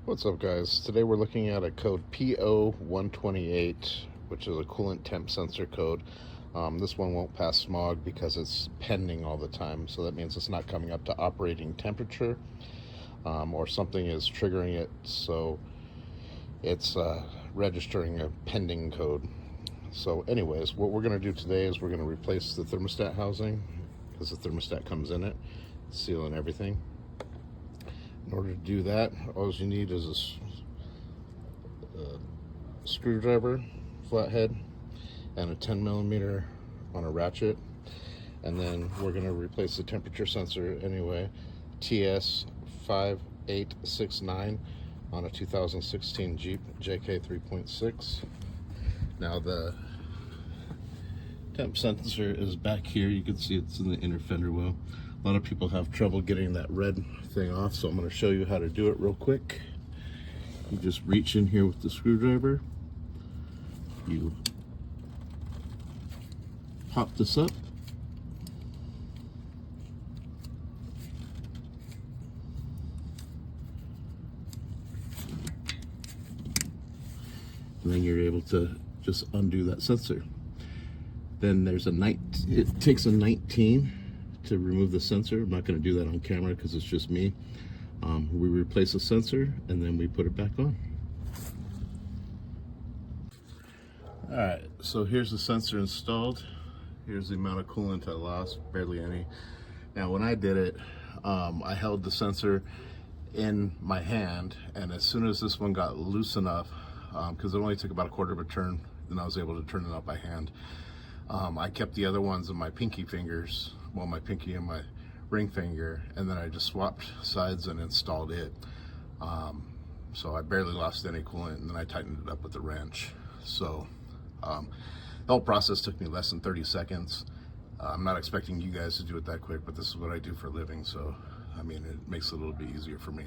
What's up, guys? Today we're looking at a code PO128, which is a coolant temp sensor code. This one won't pass smog because it's pending all the time, so that means it's not coming up to operating temperature, or something is triggering it, so it's registering a pending code. So anyways, what we're going to do today is we're going to replace the thermostat housing, because the thermostat comes in it, seal and everything. In order to do that, all you need is a screwdriver, flathead, and a 10 millimeter on a ratchet. And then we're going to replace the temperature sensor anyway, TS5869 on a 2016 Jeep JK 3.6. Now the temp sensor is back here. You can see it's in the inner fender well. A lot of people have trouble getting that red thing off, so I'm going to show you how to do it real quick. You just reach in here with the screwdriver, you pop this up, and then you're able to just undo that sensor. Then there's it takes a 19 to remove the sensor. I'm not going to do that on camera because it's just me. We replace the sensor and then we put it back on. Alright, so here's the sensor installed. Here's the amount of coolant I lost, barely any. Now when I did it, I held the sensor in my hand, and as soon as this one got loose enough, because it only took about a quarter of a turn, then I was able to turn it up by hand. I kept the other ones in my pinky fingers, well, my pinky and my ring finger, and then I just swapped sides and installed it. So I barely lost any coolant, and then I tightened it up with the wrench. So the whole process took me less than 30 seconds. I'm not expecting you guys to do it that quick, but this is what I do for a living, so I mean, it makes it a little bit easier for me.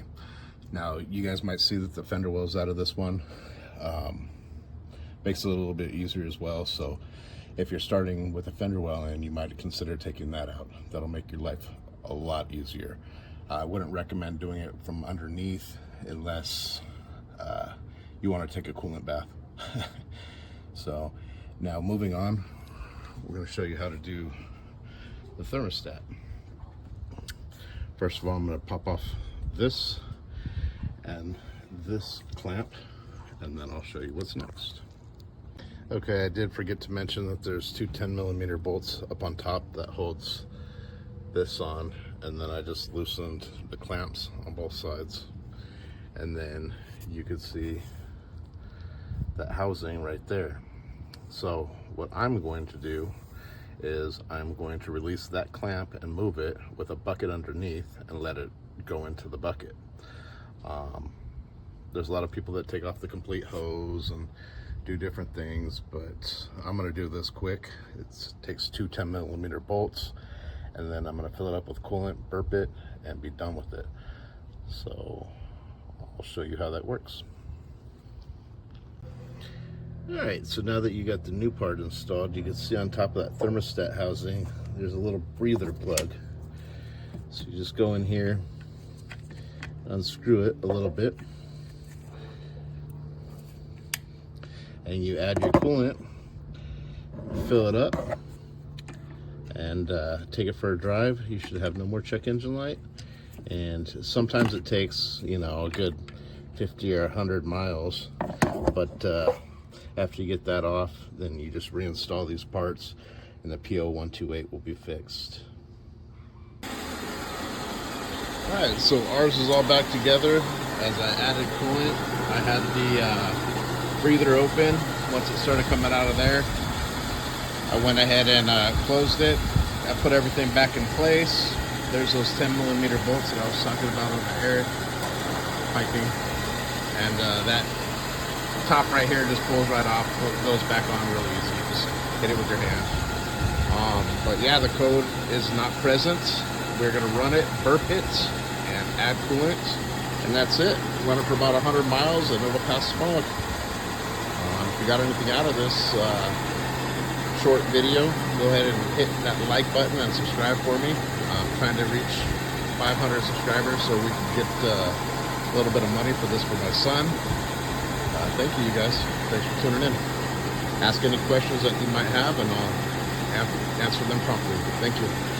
Now, you guys might see that the fender well's out of this one. Makes it a little bit easier as well, so if you're starting with a fender well in, you might consider taking that out. That'll make your life a lot easier. I wouldn't recommend doing it from underneath unless you want to take a coolant bath. So now moving on, we're going to show you how to do the thermostat. First of all, I'm going to pop off this and this clamp, and then I'll show you what's next. Okay, I did forget to mention that there's two 10 millimeter bolts up on top that holds this on, and then I just loosened the clamps on both sides, and then you could see that housing right there. So what I'm going to do is I'm going to release that clamp and move it with a bucket underneath and let it go into the bucket. There's a lot of people that take off the complete hose and do different things, but I'm going to do this quick. It takes two 10 millimeter bolts, and then I'm going to fill it up with coolant, burp it, and be done with it. So I'll show you how that works. Alright, so now that you got the new part installed, you can see on top of that thermostat housing there's a little breather plug. So you just go in here, unscrew it a little bit, and you add your coolant, fill it up, and take it for a drive. You should have no more check engine light. And sometimes it takes, you know, a good 50 or 100 miles, but after you get that off, then you just reinstall these parts and the PO128 will be fixed. Alright, so ours is all back together. As I added coolant, I had the breather open. Once it started coming out of there, I went ahead and closed it. I put everything back in place. There's those 10 millimeter bolts that I was talking about over there, piping, and that top right here just pulls right off, goes back on really easy. Just hit it with your hand. But yeah, the code is not present. We're gonna run it, burp it, and add coolant, and that's it. Run it for about 100 miles and it'll pass smog. If you got anything out of this short video, go ahead and hit that like button and subscribe for me. I'm trying to reach 500 subscribers so we can get a little bit of money for this for my son. Thank you, you guys. Thanks for tuning in. Ask any questions that you might have, and I'll answer them promptly. Thank you.